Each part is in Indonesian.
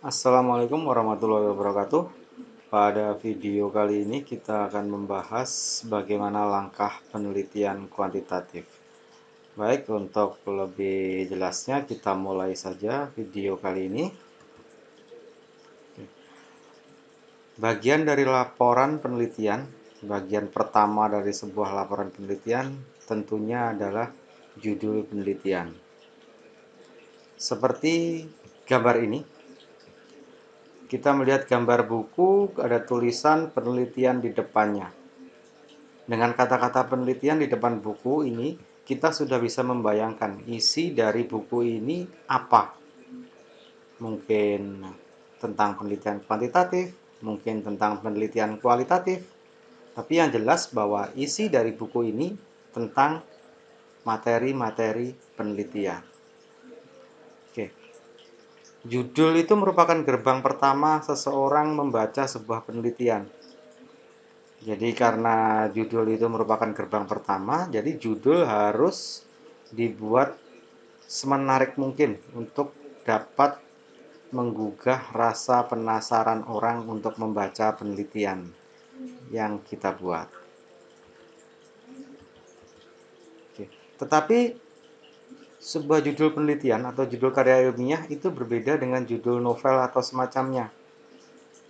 Assalamualaikum warahmatullahi wabarakatuh. Pada video kali ini kita akan membahas bagaimana langkah penelitian kuantitatif. Baik, untuk lebih jelasnya kita mulai saja video kali ini. Bagian dari laporan penelitian, bagian pertama dari sebuah laporan penelitian tentunya adalah judul penelitian. Seperti gambar ini, kita melihat gambar buku, ada tulisan penelitian di depannya. Dengan kata-kata penelitian di depan buku ini, kita sudah bisa membayangkan isi dari buku ini apa. Mungkin tentang penelitian kuantitatif, mungkin tentang penelitian kualitatif. Tapi yang jelas bahwa isi dari buku ini tentang materi-materi penelitian. Oke. Judul itu merupakan gerbang pertama seseorang membaca sebuah penelitian. Jadi karena judul itu merupakan gerbang pertama, jadi judul harus dibuat semenarik mungkin untuk dapat menggugah rasa penasaran orang untuk membaca penelitian yang kita buat. Oke. Tetapi sebuah judul penelitian atau judul karya ilmiah itu berbeda dengan judul novel atau semacamnya.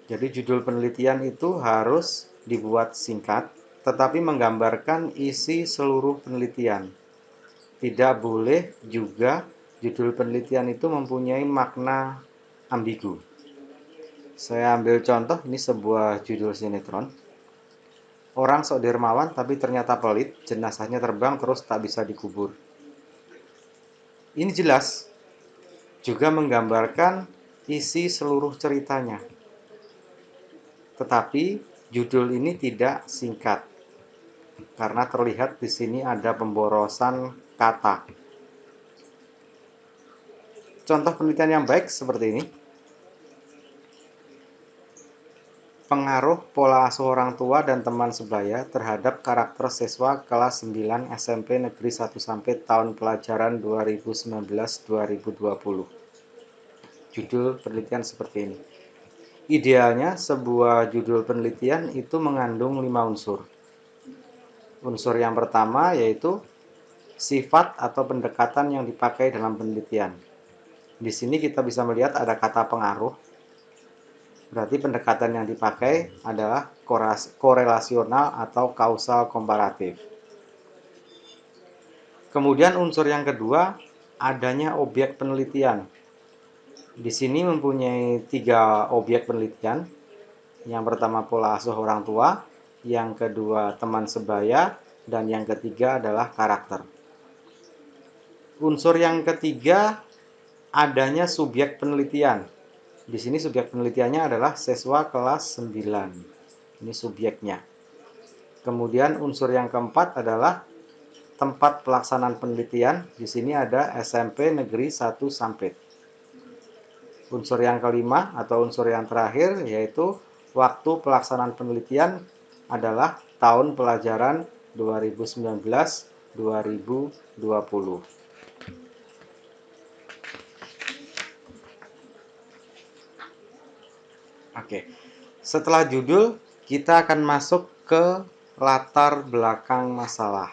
Jadi judul penelitian itu harus dibuat singkat, tetapi menggambarkan isi seluruh penelitian. Tidak boleh juga judul penelitian itu mempunyai makna ambigu. Saya ambil contoh, ini sebuah judul sinetron. Orang sok dermawan tapi ternyata pelit, jenazahnya terbang terus tak bisa dikubur. Ini jelas juga menggambarkan isi seluruh ceritanya. Tetapi judul ini tidak singkat. Karena terlihat di sini ada pemborosan kata. Contoh penelitian yang baik seperti ini. Pengaruh pola asuh orang tua dan teman sebaya terhadap karakter siswa kelas 9 SMP Negeri 1 sampai tahun pelajaran 2019-2020. Judul penelitian seperti ini. Idealnya sebuah judul penelitian itu mengandung 5 unsur. Unsur yang pertama yaitu sifat atau pendekatan yang dipakai dalam penelitian. Di sini kita bisa melihat ada kata pengaruh. Berarti pendekatan yang dipakai adalah korelasional atau kausal komparatif. Kemudian unsur yang kedua, adanya objek penelitian. Di sini mempunyai 3 objek penelitian. Yang pertama pola asuh orang tua, yang kedua teman sebaya, dan yang ketiga adalah karakter. Unsur yang ketiga, adanya subjek penelitian. Di sini subjek penelitiannya adalah siswa kelas 9. Ini subjeknya. Kemudian unsur yang keempat adalah tempat pelaksanaan penelitian. Di sini ada SMP Negeri 1 Sampit. Unsur yang kelima atau unsur yang terakhir yaitu waktu pelaksanaan penelitian adalah tahun pelajaran 2019-2020. Oke. Setelah judul, kita akan masuk ke latar belakang masalah.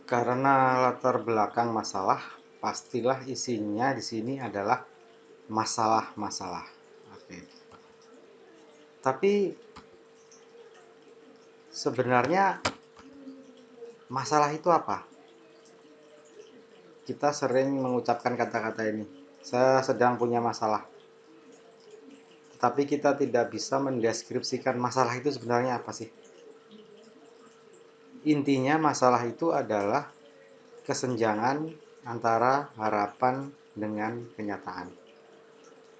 Karena latar belakang masalah, pastilah isinya di sini adalah masalah-masalah. Oke. Tapi sebenarnya masalah itu apa? Kita sering mengucapkan kata-kata ini. Saya sedang punya masalah. Tetapi kita tidak bisa mendeskripsikan masalah itu sebenarnya apa sih? Intinya masalah itu adalah kesenjangan antara harapan dengan kenyataan.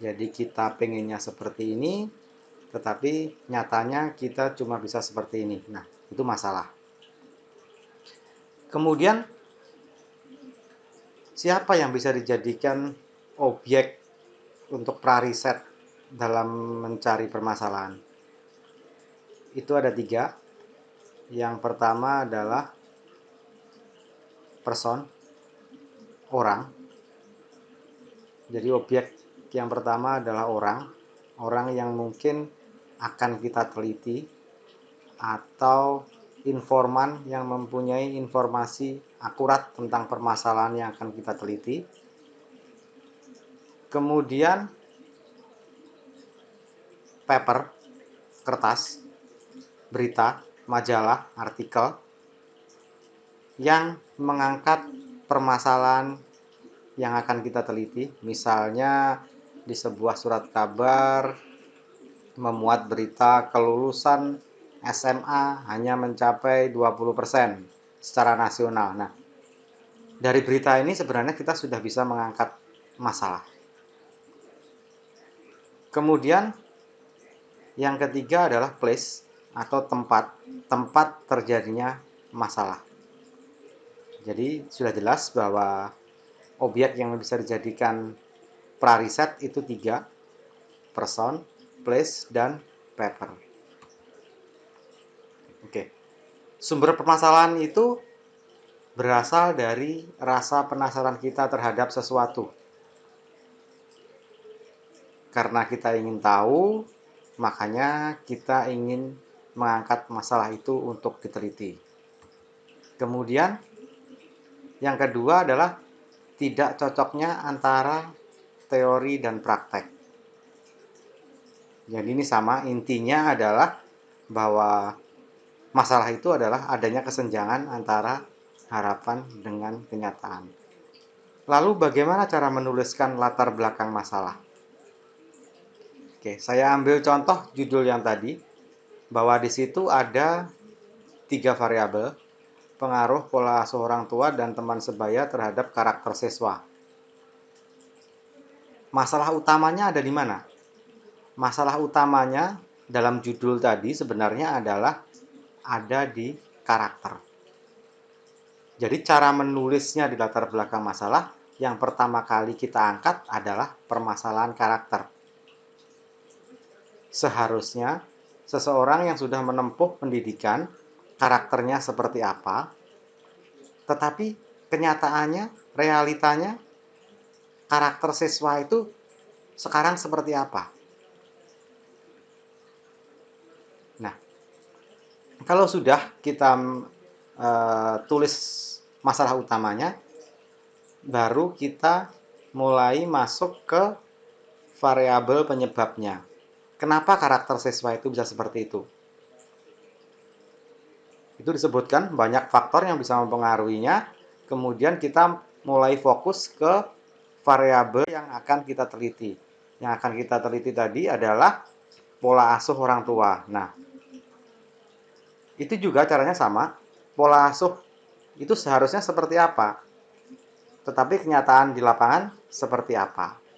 Jadi kita pengennya seperti ini, tetapi nyatanya kita cuma bisa seperti ini. Nah, itu masalah. Kemudian, siapa yang bisa dijadikan objek untuk prariset dalam mencari permasalahan? Itu ada 3. Yang pertama adalah person, orang. Jadi objek yang pertama adalah orang yang mungkin akan kita teliti, atau informan yang mempunyai informasi akurat tentang permasalahan yang akan kita teliti. Kemudian paper, kertas, berita, majalah, artikel yang mengangkat permasalahan yang akan kita teliti. Misalnya di sebuah surat kabar memuat berita kelulusan SMA hanya mencapai 20% secara nasional. Nah, dari berita ini sebenarnya kita sudah bisa mengangkat masalah. Kemudian yang ketiga adalah place atau tempat terjadinya masalah. Jadi sudah jelas bahwa objek yang bisa dijadikan prariset itu 3, person, place, dan paper. Oke. Sumber permasalahan itu berasal dari rasa penasaran kita terhadap sesuatu. Karena kita ingin tahu, makanya kita ingin mengangkat masalah itu untuk diteliti. Kemudian, yang kedua adalah tidak cocoknya antara teori dan praktek. Jadi ini sama, intinya adalah bahwa masalah itu adalah adanya kesenjangan antara harapan dengan kenyataan. Lalu bagaimana cara menuliskan latar belakang masalah? Oke, saya ambil contoh judul yang tadi, bahwa di situ ada 3 variabel, pengaruh pola asuh orang tua dan teman sebaya terhadap karakter siswa. Masalah utamanya ada di mana? Masalah utamanya dalam judul tadi sebenarnya adalah ada di karakter. Jadi cara menulisnya di latar belakang masalah, yang pertama kali kita angkat adalah permasalahan karakter. Seharusnya seseorang yang sudah menempuh pendidikan, karakternya seperti apa, tetapi kenyataannya, realitanya, karakter siswa itu sekarang seperti apa. Nah, kalau sudah kita tulis masalah utamanya, baru kita mulai masuk ke variabel penyebabnya. Kenapa karakter siswa itu bisa seperti itu? Itu disebutkan banyak faktor yang bisa mempengaruhinya. Kemudian kita mulai fokus ke variabel yang akan kita teliti. Yang akan kita teliti tadi adalah pola asuh orang tua. Nah, itu juga caranya sama. Pola asuh itu seharusnya seperti apa? Tetapi kenyataan di lapangan seperti apa?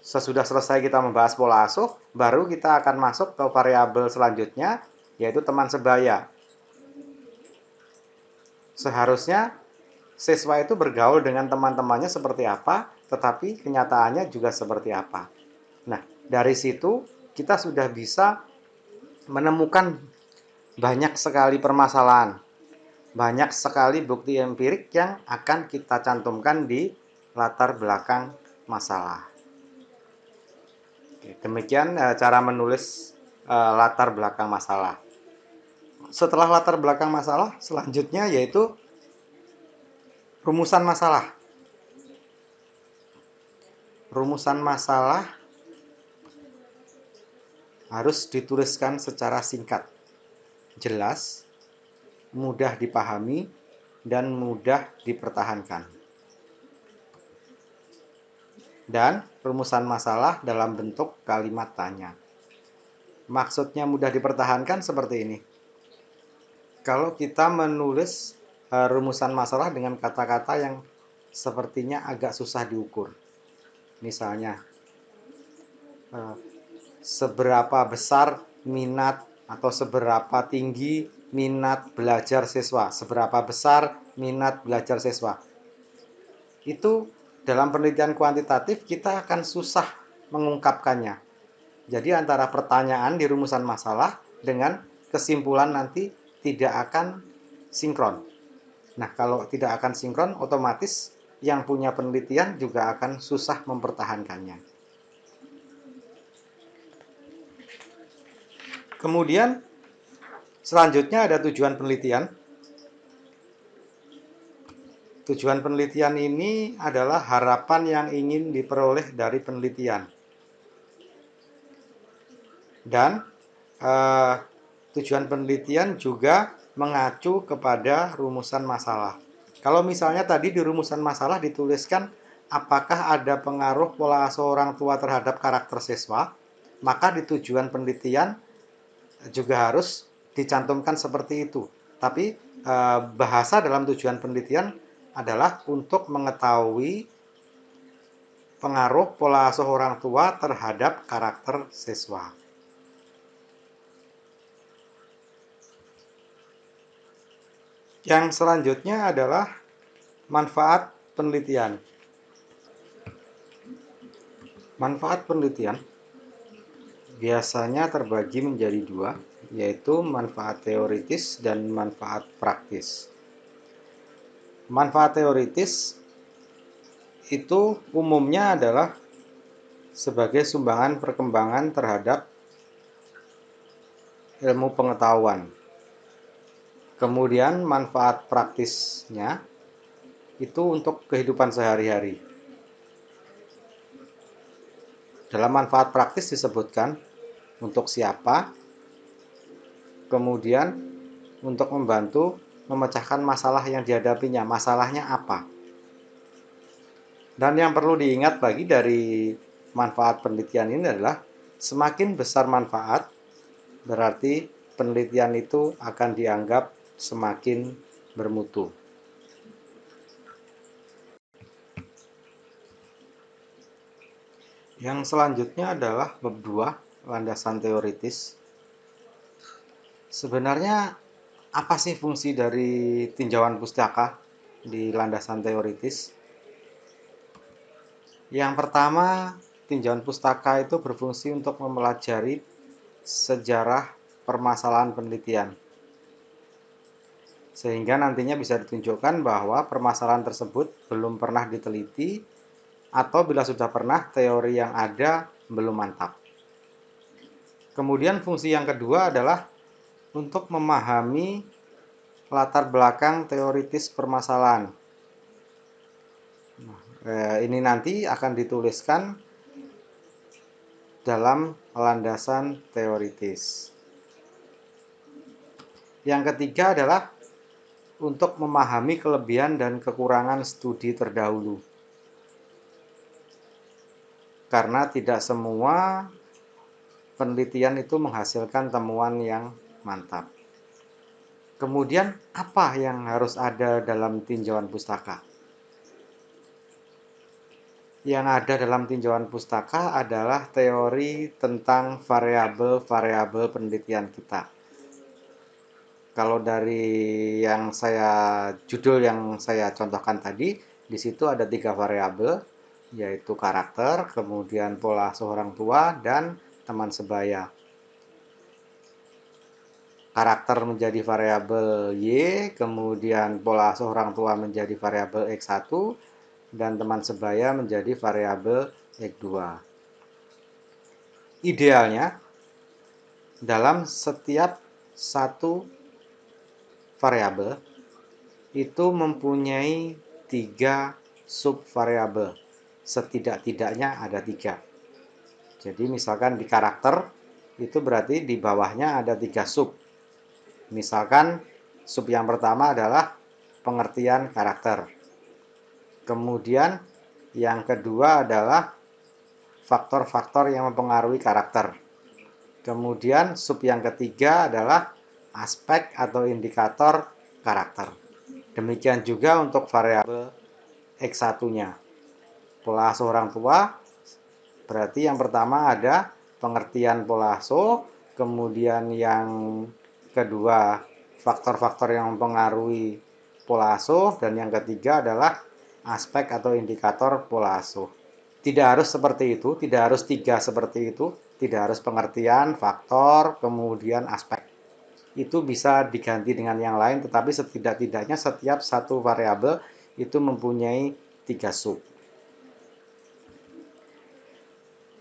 Sesudah selesai kita membahas pola asuh, baru kita akan masuk ke variabel selanjutnya, yaitu teman sebaya. Seharusnya siswa itu bergaul dengan teman-temannya seperti apa, tetapi kenyataannya juga seperti apa. Nah, dari situ kita sudah bisa menemukan banyak sekali permasalahan, banyak sekali bukti empirik yang akan kita cantumkan di latar belakang masalah. Demikian cara menulis latar belakang masalah. Setelah latar belakang masalah, selanjutnya yaitu rumusan masalah. Rumusan masalah harus dituliskan secara singkat, jelas, mudah dipahami, dan mudah dipertahankan. Dan rumusan masalah dalam bentuk kalimat tanya. Maksudnya mudah dipertahankan seperti ini. Kalau kita menulis rumusan masalah dengan kata-kata yang sepertinya agak susah diukur. Misalnya, seberapa besar minat atau seberapa tinggi minat belajar siswa, seberapa besar minat belajar siswa. Itu dalam penelitian kuantitatif kita akan susah mengungkapkannya. Jadi antara pertanyaan di rumusan masalah dengan kesimpulan nanti tidak akan sinkron. Nah, kalau tidak akan sinkron, otomatis yang punya penelitian juga akan susah mempertahankannya. Kemudian selanjutnya ada tujuan penelitian. Tujuan penelitian ini adalah harapan yang ingin diperoleh dari penelitian. Dan tujuan penelitian juga mengacu kepada rumusan masalah. Kalau misalnya tadi di rumusan masalah dituliskan apakah ada pengaruh pola asuh orang tua terhadap karakter siswa, maka di tujuan penelitian juga harus dicantumkan seperti itu. Tapi bahasa dalam tujuan penelitian adalah untuk mengetahui pengaruh pola asuh orang tua terhadap karakter siswa. Yang selanjutnya adalah manfaat penelitian. Manfaat penelitian biasanya terbagi menjadi dua, yaitu manfaat teoritis dan manfaat praktis. Manfaat teoritis itu umumnya adalah sebagai sumbangan perkembangan terhadap ilmu pengetahuan. Kemudian manfaat praktisnya itu untuk kehidupan sehari-hari. Dalam manfaat praktis disebutkan untuk siapa, kemudian untuk membantu memecahkan masalah yang dihadapinya, masalahnya apa. Dan yang perlu diingat lagi dari manfaat penelitian ini adalah semakin besar manfaat, berarti penelitian itu akan dianggap semakin bermutu. Yang selanjutnya adalah bab 2, landasan teoritis. Sebenarnya apa sih fungsi dari tinjauan pustaka di landasan teoritis? Yang pertama, tinjauan pustaka itu berfungsi untuk mempelajari sejarah permasalahan penelitian. Sehingga nantinya bisa ditunjukkan bahwa permasalahan tersebut belum pernah diteliti atau bila sudah pernah, teori yang ada belum mantap. Kemudian fungsi yang kedua adalah untuk memahami latar belakang teoritis permasalahan. Ini nanti akan dituliskan dalam landasan teoritis. Yang ketiga adalah untuk memahami kelebihan dan kekurangan studi terdahulu. Karena tidak semua penelitian itu menghasilkan temuan yang mantap. Kemudian apa yang harus ada dalam tinjauan pustaka? Yang ada dalam tinjauan pustaka adalah teori tentang variabel-variabel penelitian kita. Kalau dari judul yang saya contohkan tadi, di situ ada 3 variabel, yaitu karakter, kemudian pola asuh orang tua, dan teman sebaya. Karakter menjadi variabel Y, kemudian pola asuh orang tua menjadi variabel X1, dan teman sebaya menjadi variabel X2. Idealnya, dalam setiap satu variabel itu mempunyai 3 subvariabel. Setidak-tidaknya ada 3. Jadi misalkan di karakter, itu berarti di bawahnya ada 3 sub. Misalkan sub yang pertama adalah pengertian karakter. Kemudian yang kedua adalah faktor-faktor yang mempengaruhi karakter. Kemudian sub yang ketiga adalah aspek atau indikator karakter. Demikian juga untuk variabel X1-nya. Pola asuh orang tua, berarti yang pertama ada pengertian pola asuh, kemudian yang kedua faktor-faktor yang mempengaruhi pola asuh, dan yang ketiga adalah aspek atau indikator pola asuh. Tidak harus seperti itu, tidak harus 3 seperti itu, tidak harus pengertian, faktor, kemudian aspek. Itu bisa diganti dengan yang lain, tetapi setidak-tidaknya setiap satu variabel itu mempunyai 3 sub.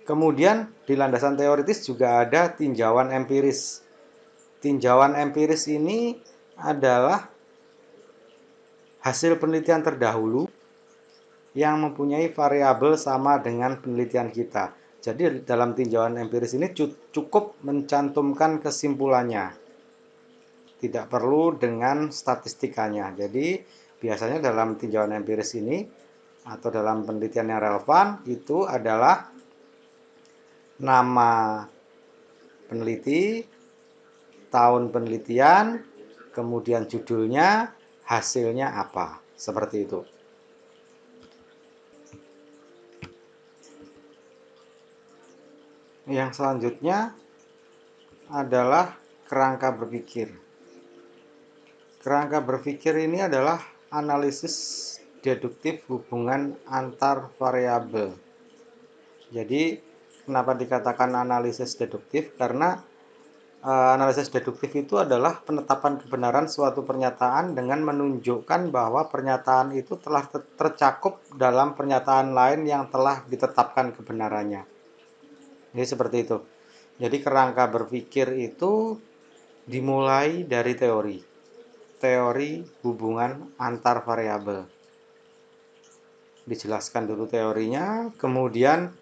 Kemudian di landasan teoritis juga ada tinjauan empiris. Tinjauan empiris ini adalah hasil penelitian terdahulu yang mempunyai variabel sama dengan penelitian kita. Jadi dalam tinjauan empiris ini cukup mencantumkan kesimpulannya. Tidak perlu dengan statistikanya. Jadi biasanya dalam tinjauan empiris ini atau dalam penelitian yang relevan itu adalah nama peneliti, tahun penelitian, kemudian judulnya, hasilnya apa. Seperti itu. Yang selanjutnya adalah kerangka berpikir. Kerangka berpikir ini adalah analisis deduktif hubungan antar variabel. Jadi, kenapa dikatakan analisis deduktif? Karena analisis deduktif itu adalah penetapan kebenaran suatu pernyataan dengan menunjukkan bahwa pernyataan itu telah tercakup dalam pernyataan lain yang telah ditetapkan kebenarannya. Jadi seperti itu. Jadi kerangka berpikir itu dimulai dari teori hubungan antar variabel. Dijelaskan dulu teorinya, kemudian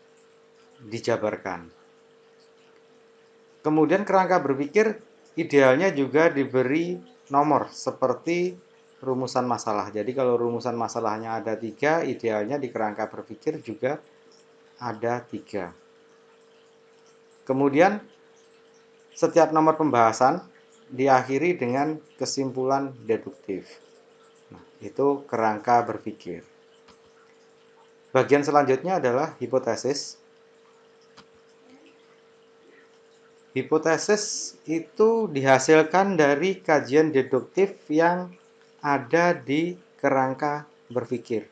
dijabarkan. Kemudian kerangka berpikir idealnya juga diberi nomor seperti rumusan masalah. Jadi kalau rumusan masalahnya ada 3, idealnya di kerangka berpikir juga ada 3. Kemudian setiap nomor pembahasan diakhiri dengan kesimpulan deduktif. Nah, itu kerangka berpikir. Bagian selanjutnya adalah hipotesis. Hipotesis itu dihasilkan dari kajian deduktif yang ada di kerangka berpikir.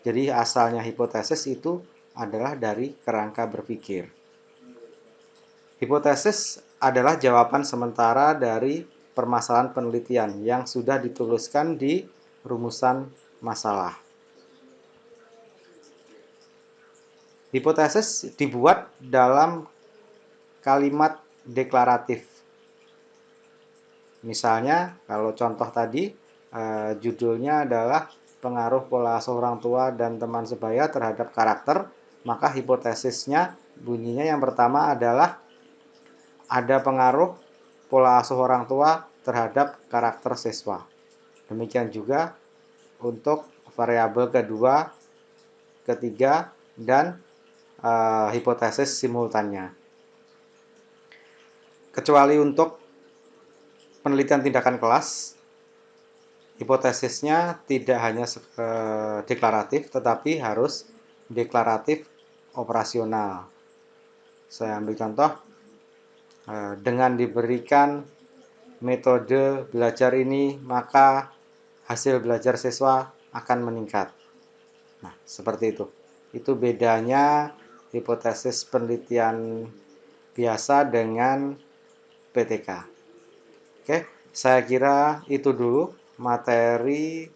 Jadi asalnya hipotesis itu adalah dari kerangka berpikir. Hipotesis adalah jawaban sementara dari permasalahan penelitian yang sudah dituliskan di rumusan masalah. Hipotesis dibuat dalam kalimat deklaratif. Misalnya, kalau contoh tadi, judulnya adalah pengaruh pola asuh orang tua dan teman sebaya terhadap karakter, maka hipotesisnya bunyinya yang pertama adalah ada pengaruh pola asuh orang tua terhadap karakter siswa. Demikian juga untuk variabel kedua, ketiga, dan hipotesis simultannya. Kecuali untuk penelitian tindakan kelas, hipotesisnya tidak hanya deklaratif, tetapi harus deklaratif operasional. Saya ambil contoh, dengan diberikan metode belajar ini, maka hasil belajar siswa akan meningkat. Nah, seperti itu. Itu bedanya hipotesis penelitian biasa dengan PTK. Oke, saya kira itu dulu materi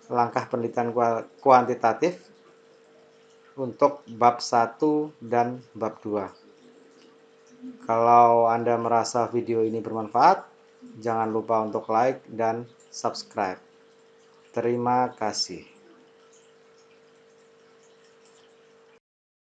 langkah penelitian kuantitatif untuk bab 1 dan bab 2. Kalau Anda merasa video ini bermanfaat, jangan lupa untuk like dan subscribe. Terima kasih.